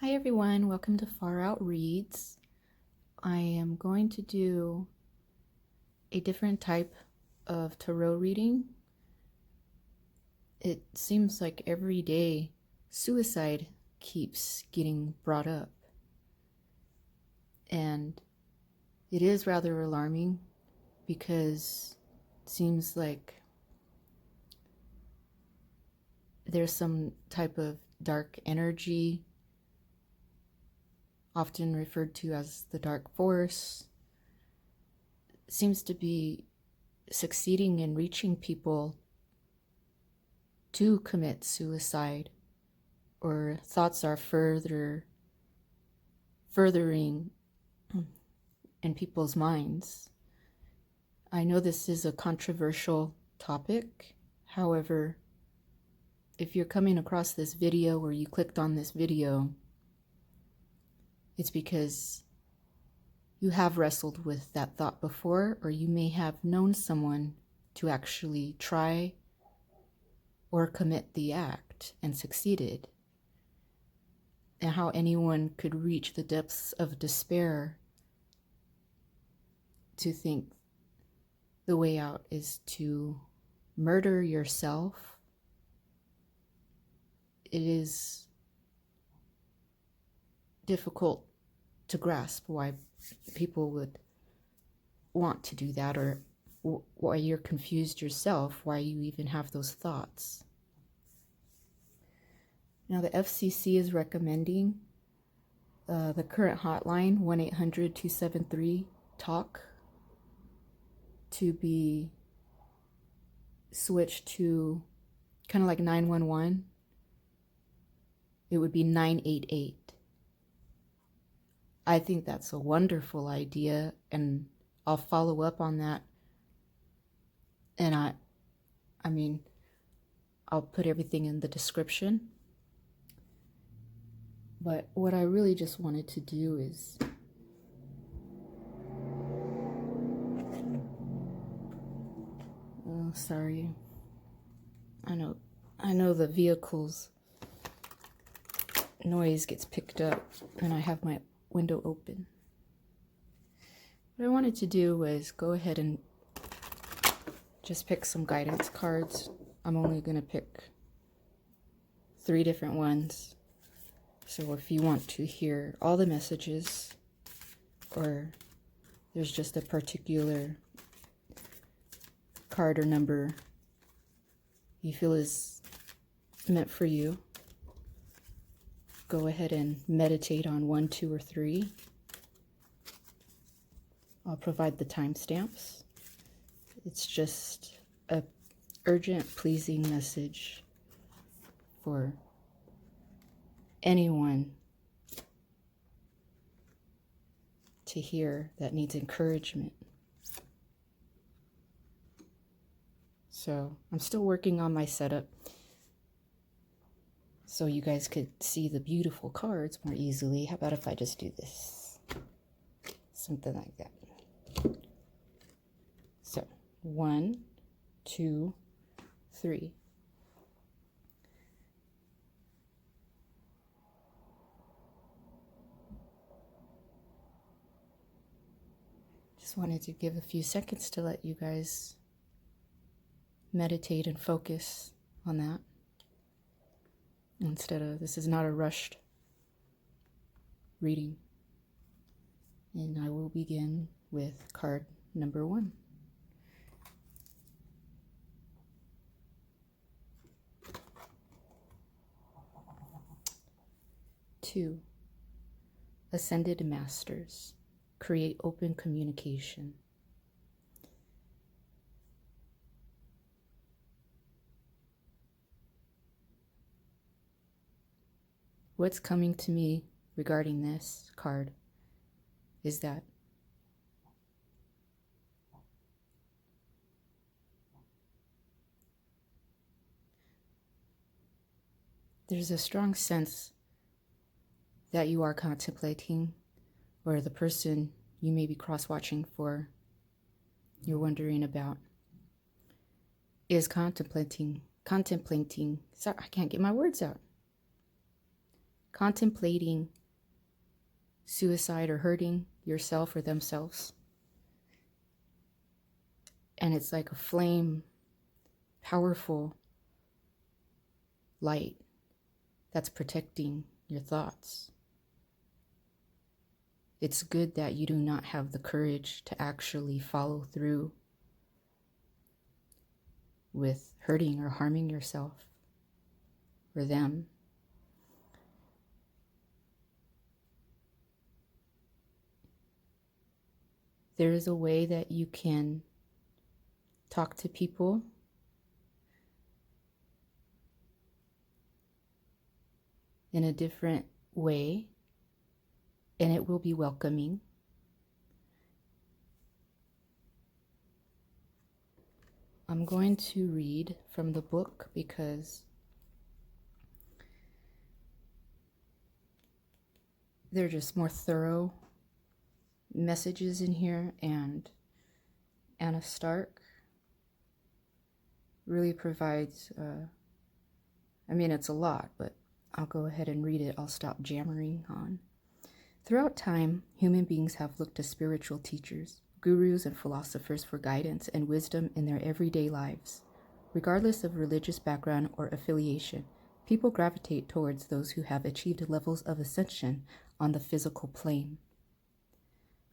Hi everyone, welcome to FARROWT READZ. I am going to do a different type of tarot reading. It seems like every day suicide keeps getting brought up, and it is rather alarming because it seems like there's some type of dark energy, often referred to as the dark force, seems to be succeeding in reaching people to commit suicide, or thoughts are furthering in people's minds. I know this is a controversial topic. However, if you're coming across this video or you clicked on this video, it's because you have wrestled with that thought before, or you may have known someone to actually try or commit the act and succeeded, and how anyone could reach the depths of despair to think the way out is to murder yourself. It is difficult to grasp why people would want to do that, or why you're confused yourself, why you even have those thoughts. Now, the FCC is recommending the current hotline, 1-800-273-TALK, to be switched to kind of like 911. It would be 988. I think that's a wonderful idea, and I'll follow up on that. And I mean, I'll put everything in the description. But what I really just wanted to do is sorry. I know the vehicle's noise gets picked up and I have my window open. What I wanted to do was go ahead and just pick some guidance cards. I'm only going to pick 3 different ones. So if you want to hear all the messages, or there's just a particular card or number you feel is meant for you, go ahead and meditate on 1, 2, or 3. I'll provide the timestamps. It's just a urgent, pleasing message for anyone to hear that needs encouragement. So I'm still working on my setup so you guys could see the beautiful cards more easily. How about if I just do this? Something like that. So 1, 2, 3. Just wanted to give a few seconds to let you guys meditate and focus on that. Instead of, this is not a rushed reading. And I will begin with card number 1. Two, Ascended Masters. Create open communication. What's coming to me regarding this card is that there's a strong sense that you are contemplating, or the person you may be cross-watching for, you're wondering about, is contemplating, sorry, I can't get my words out. contemplating suicide or hurting yourself or themselves. And it's like a flame, powerful light that's protecting your thoughts. It's good that you do not have the courage to actually follow through with hurting or harming yourself or them. There is a way that you can talk to people in a different way, and it will be welcoming. I'm going to read from the book because they're just more thorough messages in here, and Anna Stark really provides, it's a lot, but I'll go ahead and read it. I'll stop jammering on. Throughout time, human beings have looked to spiritual teachers, gurus, and philosophers for guidance and wisdom in their everyday lives. Regardless of religious background or affiliation, people gravitate towards those who have achieved levels of ascension on the physical plane.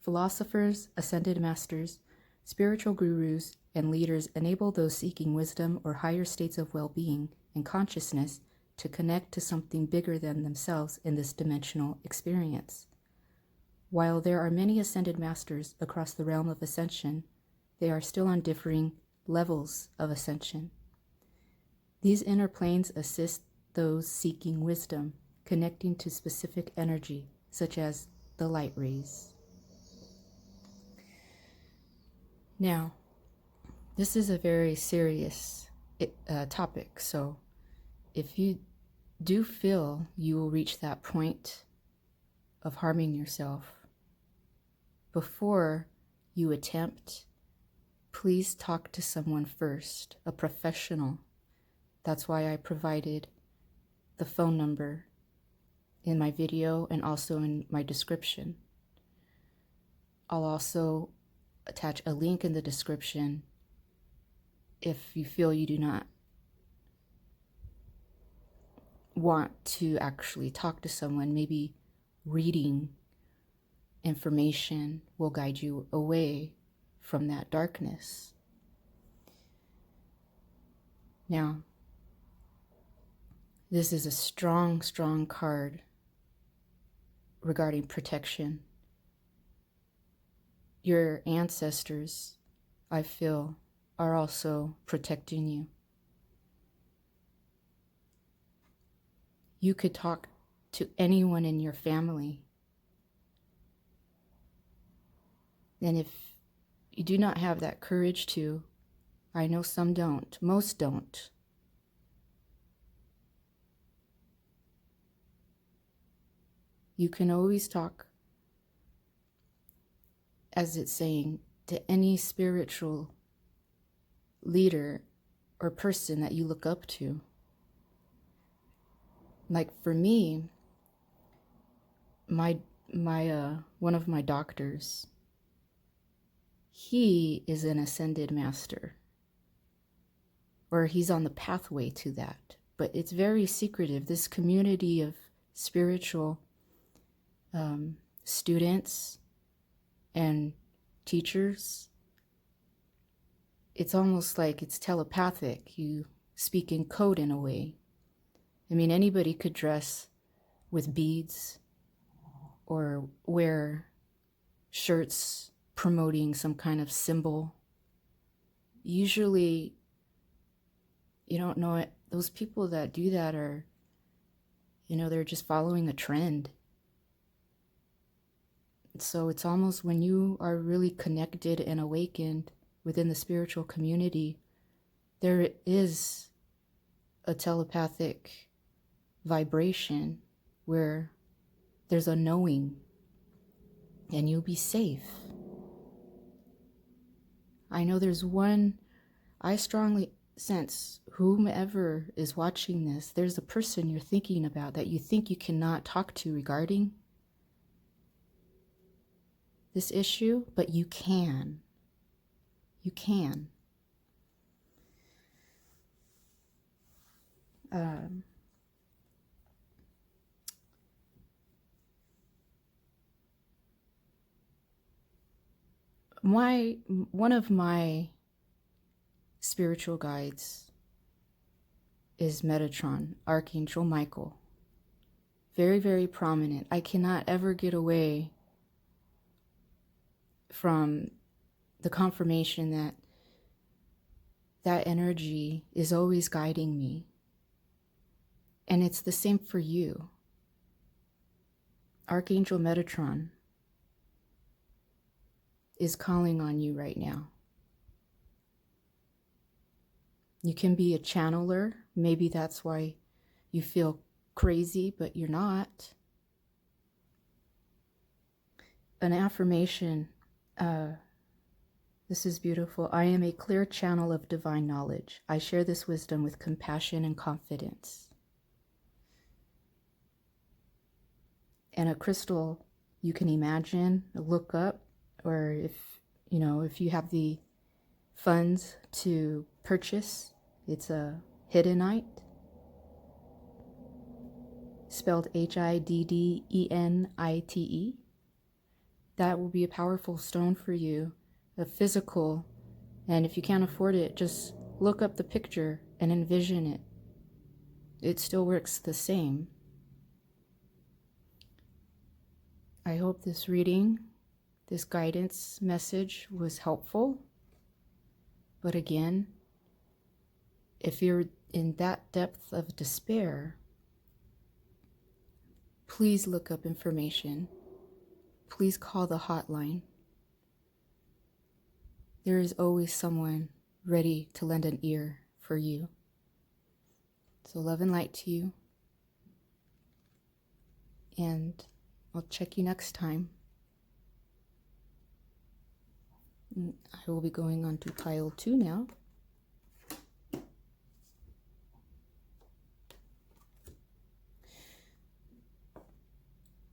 Philosophers, ascended masters, spiritual gurus, and leaders enable those seeking wisdom or higher states of well-being and consciousness to connect to something bigger than themselves in this dimensional experience. While there are many ascended masters across the realm of ascension, they are still on differing levels of ascension. These inner planes assist those seeking wisdom, connecting to specific energy, such as the light rays. Now, this is a very serious topic, so if you do feel you will reach that point of harming yourself, before you attempt, please talk to someone first, a professional. That's why I provided the phone number in my video and also in my description. I'll also attach a link in the description if you feel you do not want to actually talk to someone. Maybe reading information will guide you away from that darkness. Now, this is a strong, strong card regarding protection. Your ancestors, I feel, are also protecting you. You could talk to anyone in your family. And if you do not have that courage to, I know some don't, most don't. You can always talk, as it's saying, to any spiritual leader or person that you look up to. Like for me, my one of my doctors, he is an ascended master, or he's on the pathway to that, but it's very secretive. This community of spiritual students and teachers, it's almost like it's telepathic. You speak in code in a way. I mean, anybody could dress with beads or wear shirts promoting some kind of symbol. Usually, you don't know it. Those people that do that are, they're just following a trend. So it's almost when you are really connected and awakened within the spiritual community, there is a telepathic vibration where there's a knowing and you'll be safe. I know there's one, sense whomever is watching this, there's a person you're thinking about that you think you cannot talk to regarding this issue, but you can. You can. One of my spiritual guides is Metatron, Archangel Michael. Very, very prominent. I cannot ever get away from the confirmation that that energy is always guiding me. And it's the same for you. Archangel Metatron is calling on you right now. You can be a channeler. Maybe that's why you feel crazy, but you're not. An affirmation. This is beautiful. I am a clear channel of divine knowledge. I share this wisdom with compassion and confidence. And a crystal you can imagine, look up, or if you have the funds to purchase, it's a hiddenite, spelled Hiddennite. That will be a powerful stone for you, a physical, and if you can't afford it, just look up the picture and envision it. It still works the same. I hope this reading, this guidance message was helpful. But again, if you're in that depth of despair, please look up information. Please call the hotline. There is always someone ready to lend an ear for you. So love and light to you. And I'll check you next time. I will be going on to pile 2 now.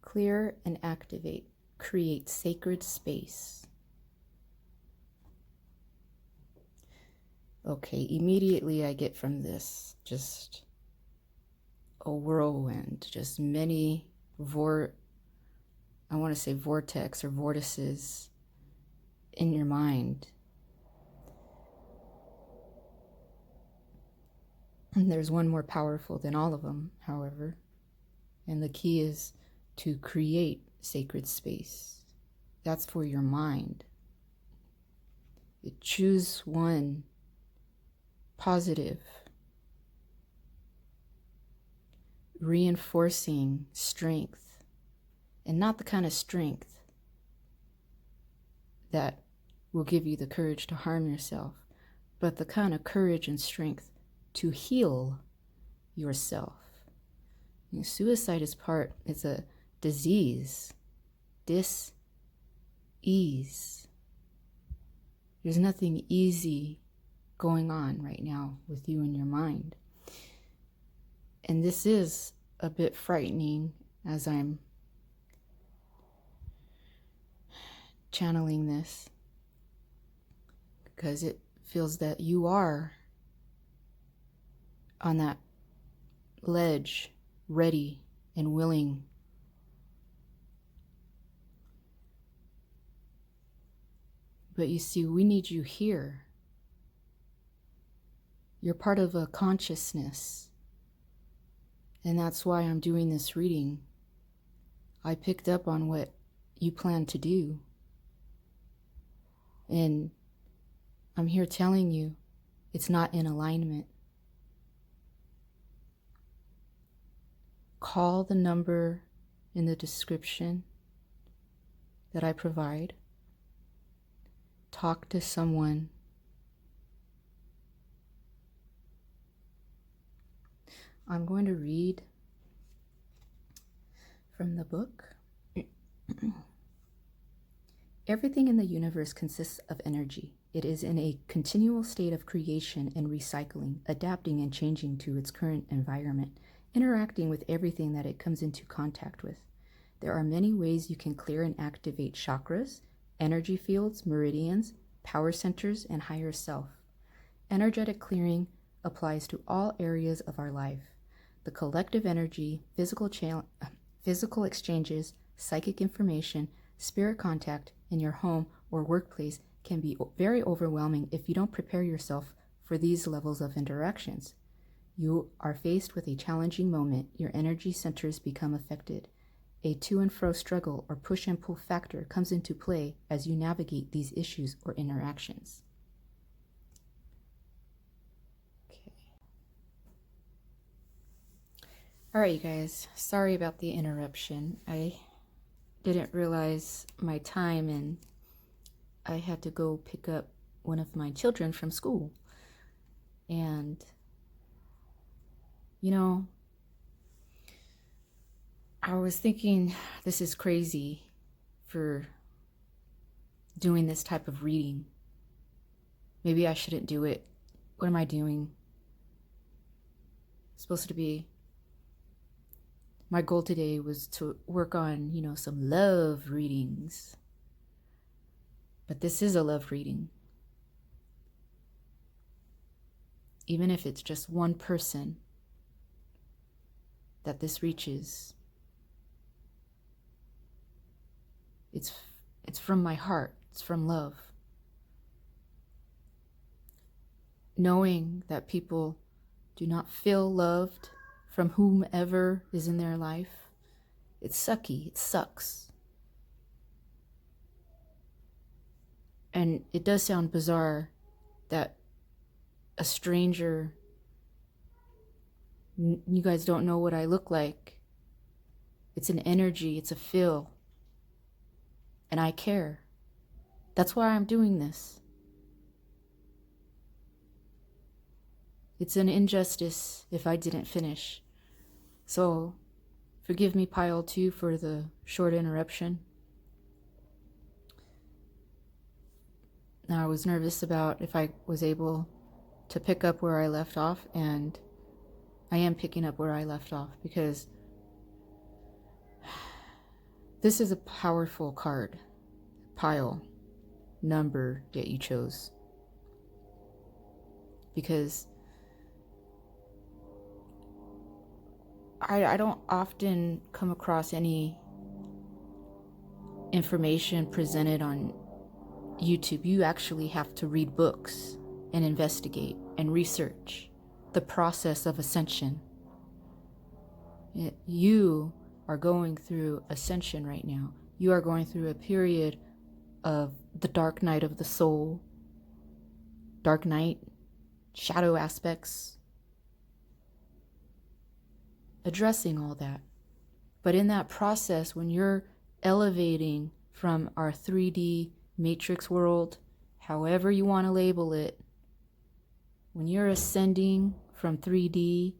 Clear and activate. Create sacred space. Okay, immediately I get from this just a whirlwind, just many I want to say vortex or vortices in your mind. And there's one more powerful than all of them, however. And the key is to create sacred space. That's for your mind. You choose one positive, reinforcing strength, and not the kind of strength that will give you the courage to harm yourself, but the kind of courage and strength to heal yourself. You know, suicide it's a disease, dis-ease. There's nothing easy going on right now with you and your mind. And this is a bit frightening as I'm channeling this, because it feels that you are on that ledge, ready and willing. But you see, we need you here. You're part of a consciousness. And that's why I'm doing this reading. I picked up on what you plan to do. And I'm here telling you it's not in alignment. Call the number in the description that I provide. Talk to someone. I'm going to read from the book. Everything in the universe consists of energy. It is in a continual state of creation and recycling, adapting and changing to its current environment, interacting with everything that it comes into contact with. There are many ways you can clear and activate chakras, energy fields, meridians, power centers, and higher self. Energetic clearing applies to all areas of our life. The collective energy, physical exchanges, psychic information, spirit contact in your home or workplace can be very overwhelming if you don't prepare yourself for these levels of interactions. You are faced with a challenging moment. Your energy centers become affected. A to and fro struggle or push and pull factor comes into play as you navigate these issues or interactions. Okay. All right, you guys. Sorry about the interruption. I didn't realize my time and I had to go pick up one of my children from school. And, you know, I was thinking this is crazy for doing this type of reading. Maybe I shouldn't do it. What am I doing? It's supposed to be, my goal today was to work on, some love readings. But this is a love reading. Even if it's just one person that this reaches, it's from my heart. It's from love. Knowing that people do not feel loved from whomever is in their life, it's sucky. It sucks. And it does sound bizarre that a stranger, you guys don't know what I look like. It's an energy, it's a feel. And I care. That's why I'm doing this. It's an injustice if I didn't finish. So, forgive me, Pile 2, for the short interruption. Now, I was nervous about if I was able to pick up where I left off, and I am picking up where I left off because this is a powerful card, pile, number that you chose. Because I don't often come across any information presented on YouTube. You actually have to read books and investigate and research the process of ascension. You are going through ascension right now. You are going through a period of the dark night of the soul, dark night, shadow aspects, addressing all that. But in that process, when you're elevating from our 3D matrix world, however you want to label it, when you're ascending from 3D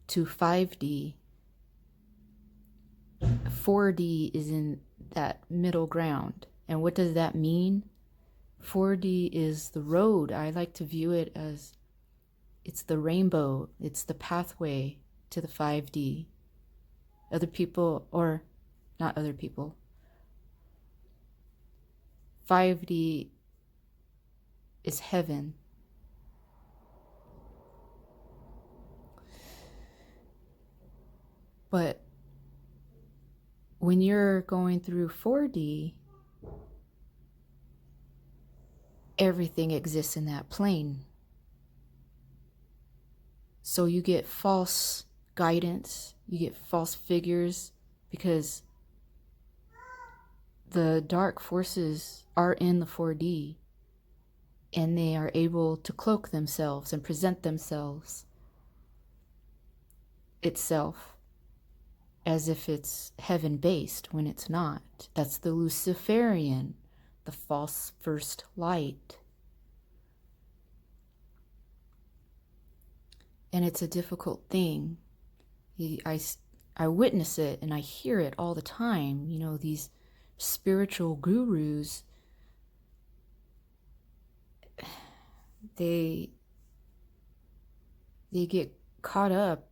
to 5D, 4D is in that middle ground. And what does that mean? 4D is the road. I like to view it as it's the rainbow. It's the pathway to the 5D. Other people, or not other people, 5D is heaven. But when you're going through 4D, everything exists in that plane. So you get false guidance, you get false figures, because the dark forces are in the 4D, and they are able to cloak themselves and present themselves itself as if it's heaven-based when it's not. That's the Luciferian, the false first light. And it's a difficult thing. I witness it and I hear it all the time. These spiritual gurus, they get caught up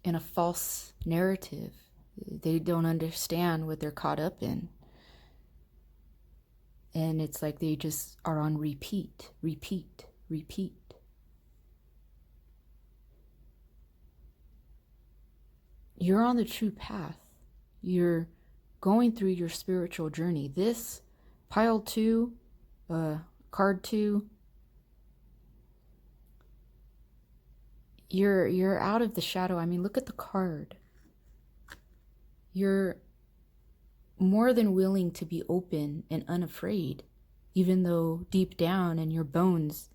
in a false narrative. They don't understand what they're caught up in. And it's like they just are on repeat, repeat, repeat. You're on the true path. You're going through your spiritual journey. This pile 2, card 2, you're out of the shadow. I mean, look at the card. You're more than willing to be open and unafraid, even though deep down in your bones,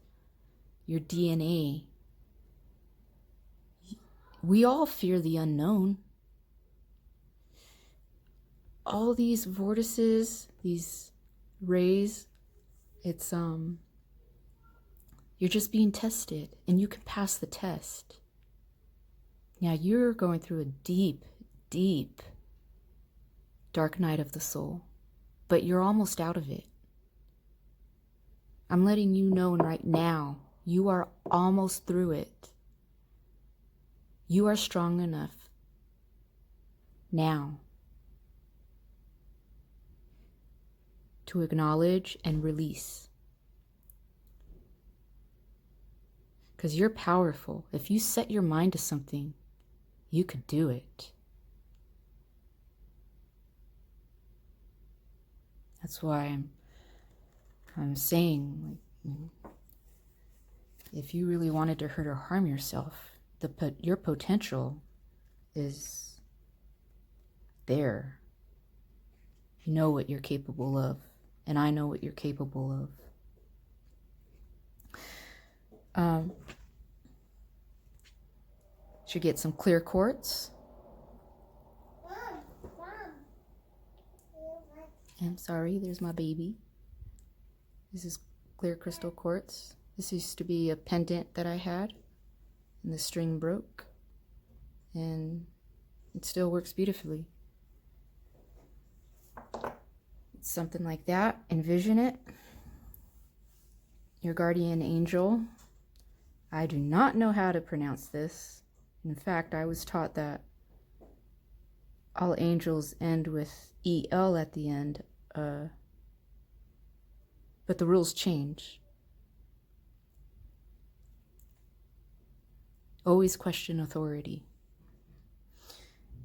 your DNA, we all fear the unknown. All these vortices, these rays, it's you're just being tested, and you can pass the test. Now you're going through a deep, deep dark night of the soul, but you're almost out of it. I'm letting you know right now, you are almost through it. You are strong enough now to acknowledge and release. Because you're powerful. If you set your mind to something, you could do it. That's why I'm saying, like, if you really wanted to hurt or harm yourself, your potential is there. You know what you're capable of, and I know what you're capable of. Should get some clear quartz. I'm sorry, there's my baby. This is clear crystal quartz. This used to be a pendant that I had, and the string broke, and it still works beautifully. It's something like that. Envision it. Your guardian angel. I do not know how to pronounce this. In fact, I was taught that all angels end with EL at the end, but the rules change. Always question authority.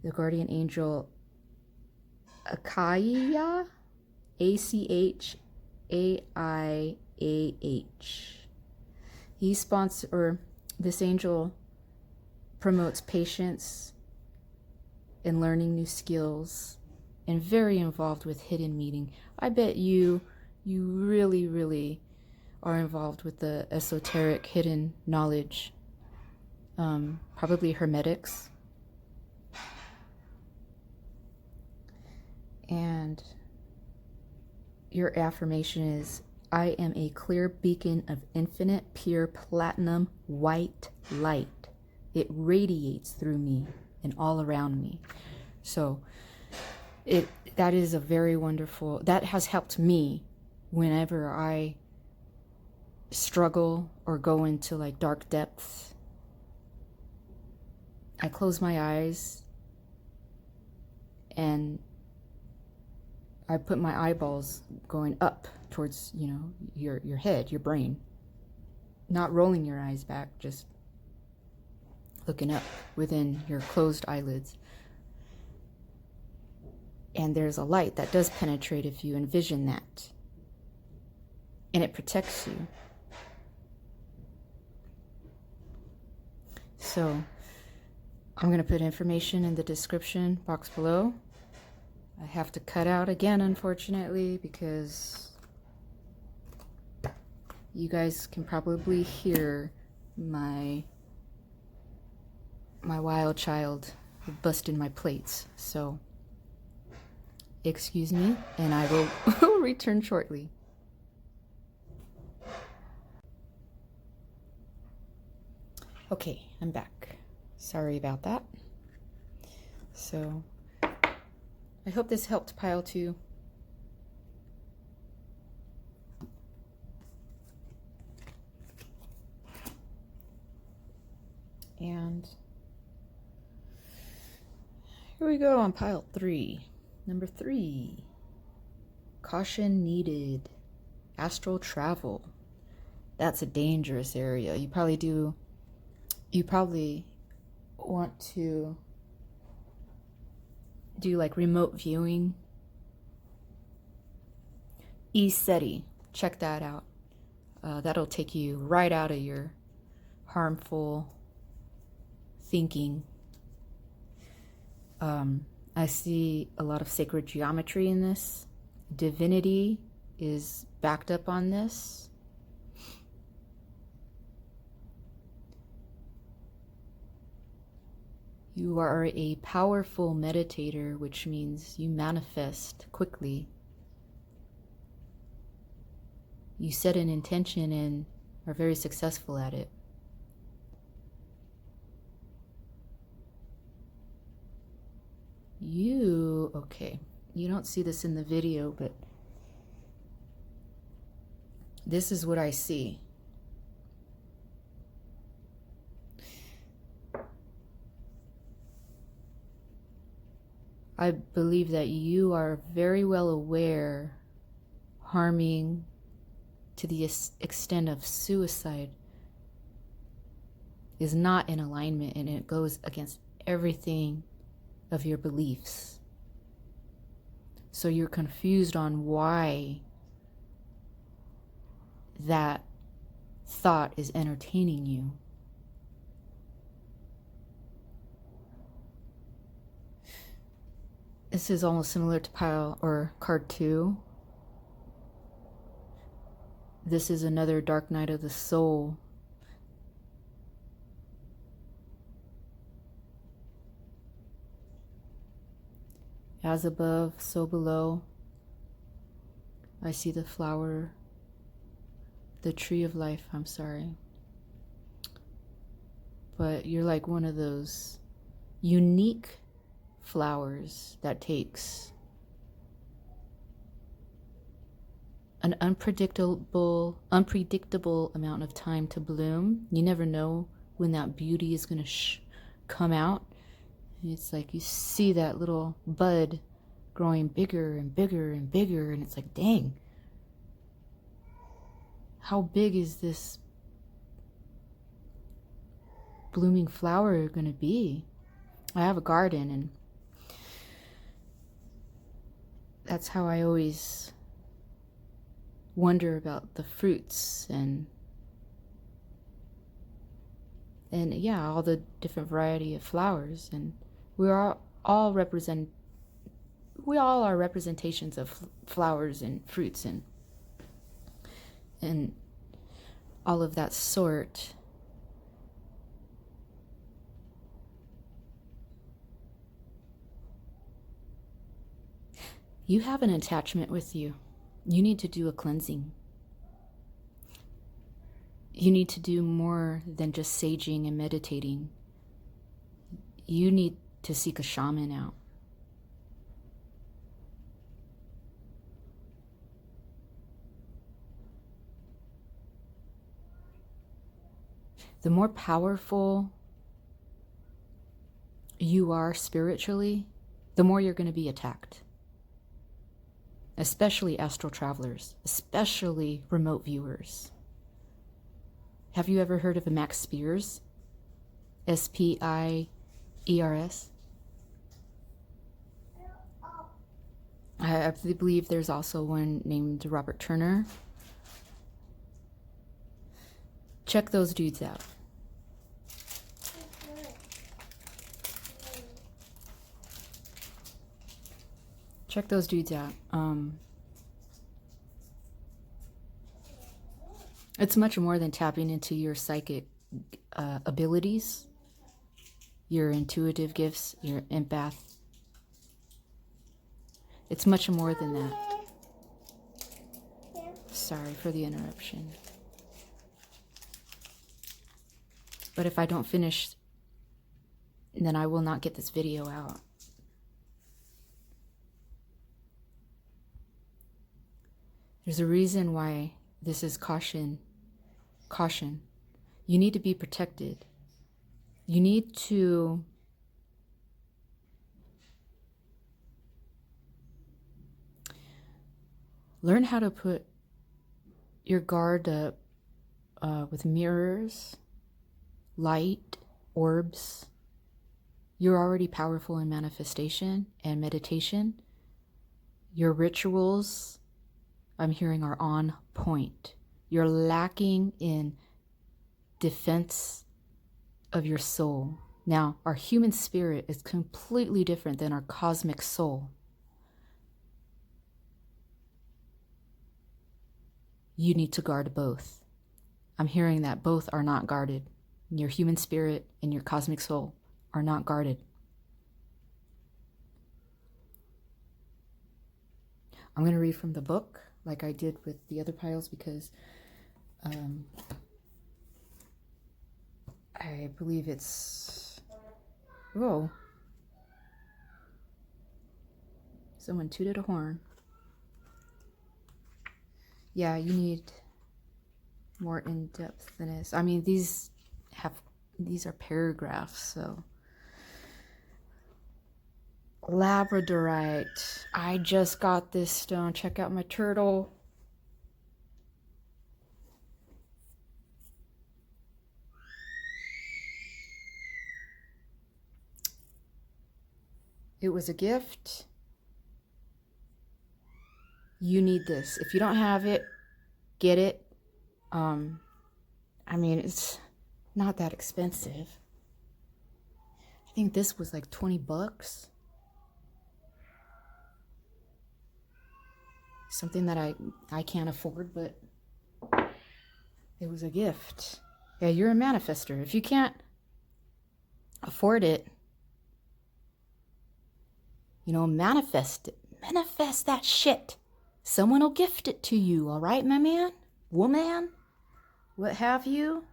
The guardian angel Achaiah, Achaiah. This angel promotes patience and learning new skills, and very involved with hidden meaning. I bet you really, really are involved with the esoteric hidden knowledge, probably hermetics. And your affirmation is, I am a clear beacon of infinite, pure, platinum, white light. It radiates through me and all around me. So that is a very wonderful, that has helped me whenever I struggle or go into like dark depths. I close my eyes and I put my eyeballs going up towards, your head, your brain. Not rolling your eyes back, just looking up within your closed eyelids. And there's a light that does penetrate if you envision that. And it protects you. So I'm going to put information in the description box below. I have to cut out again, unfortunately, because you guys can probably hear my wild child busting my plates. So excuse me, and I will return shortly. Okay, I'm back. Sorry about that. So I hope this helped pile 2. Here we go on pile 3. Number 3. Caution needed. Astral travel. That's a dangerous area. You probably want to do like remote viewing. ESETI. Check that out. That'll take you right out of your harmful thinking. I see a lot of sacred geometry in this. Divinity is backed up on this. You are a powerful meditator, which means you manifest quickly. You set an intention and are very successful at it. Okay, you don't see this in the video, but this is what I see. I believe that you are very well aware harming to the extent of suicide is not in alignment, and it goes against everything of your beliefs. So you're confused on why that thought is entertaining you. This is almost similar to card 2. This is another dark night of the soul. As above, so below. I see the flower, the tree of life, I'm sorry. But you're like one of those unique flowers that takes an unpredictable amount of time to bloom. You never know when that beauty is going to come out. It's like you see that little bud growing bigger and bigger and bigger, and it's like, dang, how big is this blooming flower going to be? I have a garden, and that's how I always wonder about the fruits and yeah, all the different variety of flowers. And we are all are representations of flowers and fruits and all of that sort. You have an attachment with you. You need to do a cleansing. You need to do more than just saging and meditating. You need to seek a shaman out. The more powerful you are spiritually, the more you're going to be attacked. Especially astral travelers, especially remote viewers. Have you ever heard of a Max Spears? S-P-I-E-R-S? I believe there's also one named Robert Turner. Check those dudes out. Check those dudes out. It's much more than tapping into your psychic abilities, your intuitive gifts, your empath. It's much more than that. Sorry for the interruption. But if I don't finish, then I will not get this video out. There's a reason why this is caution. Caution. You need to be protected. You need to Learn how to put your guard up with mirrors, light, orbs. You're already powerful in manifestation and meditation. Your rituals, I'm hearing, are on point. You're lacking in defense of your soul. Now, our human spirit is completely different than our cosmic soul. You need to guard both. I'm hearing that both are not guarded. Your human spirit and your cosmic soul are not guarded. I'm going to read from the book like I did with the other piles because I believe it's... Whoa. Someone tooted a horn. Yeah, you need more in-depth than this. I mean, these are paragraphs, so... Labradorite. I just got this stone. Check out my turtle. It was a gift. You need this. If you don't have it, get it. I mean, it's not that expensive. I think this was like 20 bucks. Something that I can't afford, but it was a gift. Yeah, you're a manifester. If you can't afford it, you know, manifest it. Manifest that shit. Someone will gift it to you, all right, my man? Woman? What have you?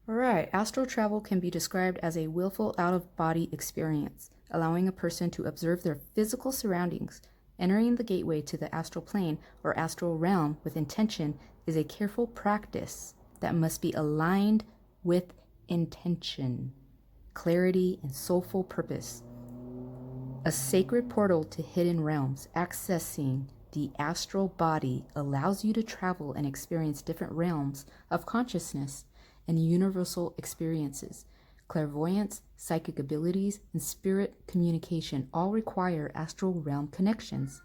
All right, astral travel can be described as a willful out-of-body experience, allowing a person to observe their physical surroundings. Entering the gateway to the astral plane or astral realm with intention is a careful practice that must be aligned with intention, clarity, and soulful purpose. A sacred portal to hidden realms. Accessing the astral body allows you to travel and experience different realms of consciousness and universal experiences. Clairvoyance, psychic abilities, and spirit communication all require astral realm connections.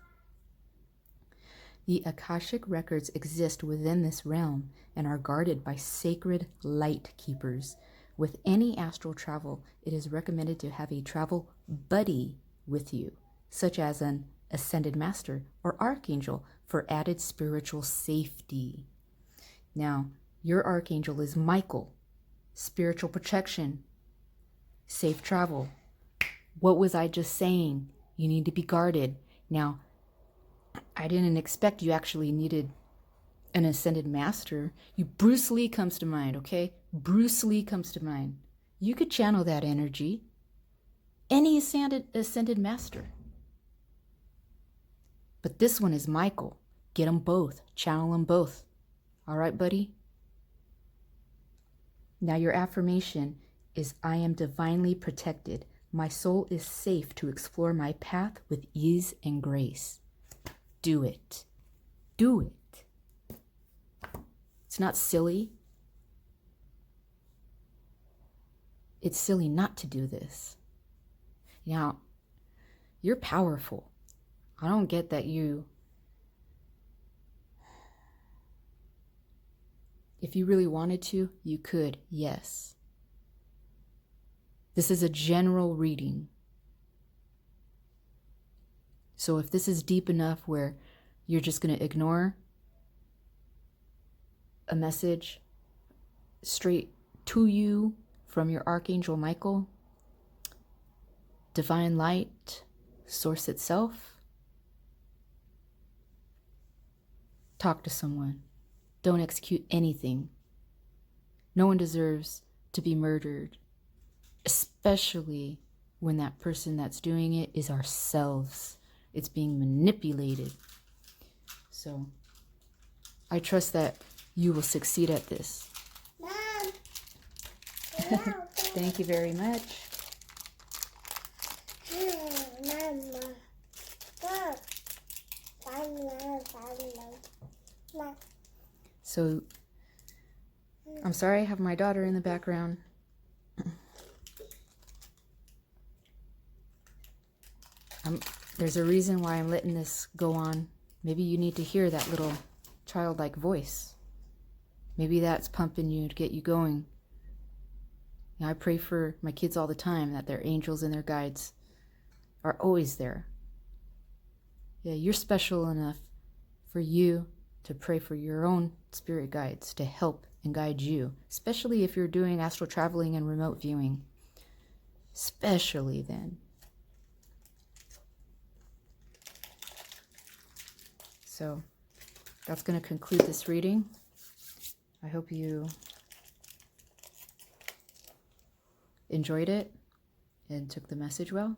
The Akashic records exist within this realm and are guarded by sacred light keepers. With any astral travel, it is recommended to have a travel buddy with you, such as an ascended master or archangel, for added spiritual safety. Now, your archangel is Michael, spiritual protection, safe travel. What was I just saying? You need to be guarded. Now, I didn't expect you actually needed an ascended master. Bruce Lee comes to mind, okay? Bruce Lee comes to mind. You could channel that energy. Any ascended master. But this one is Michael. Get them both. Channel them both. All right, buddy? Now your affirmation is, I am divinely protected. My soul is safe to explore my path with ease and grace. Do it. Do it. It's not silly. It's silly not to do this. Now, you're powerful. I don't get that you... If you really wanted to, you could, yes. This is a general reading. So if this is deep enough where you're just going to ignore a message straight to you from your Archangel Michael, divine light, source itself, talk to someone. Don't execute anything. No one deserves to be murdered, especially when that person that's doing it is ourselves. It's being manipulated. So I trust that you will succeed at this. Mom. Thank you very much. Mama. So, I'm sorry I have my daughter in the background. There's a reason why I'm letting this go on. Maybe you need to hear that little childlike voice. Maybe that's pumping you to get you going. I pray for my kids all the time that their angels and their guides are always there. Yeah, you're special enough for you to pray for your own spirit guides to help and guide you, especially if you're doing astral traveling and remote viewing. Especially then. So that's going to conclude this reading. I hope you enjoyed it and took the message well.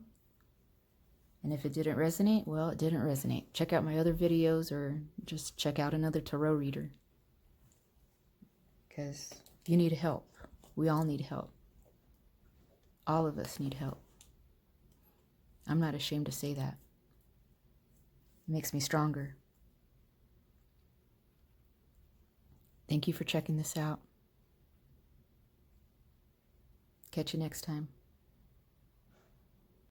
And if it didn't resonate, well, it didn't resonate. Check out my other videos or just check out another tarot reader. Because you need help. We all need help. All of us need help. I'm not ashamed to say that. It makes me stronger. Thank you for checking this out. Catch you next time.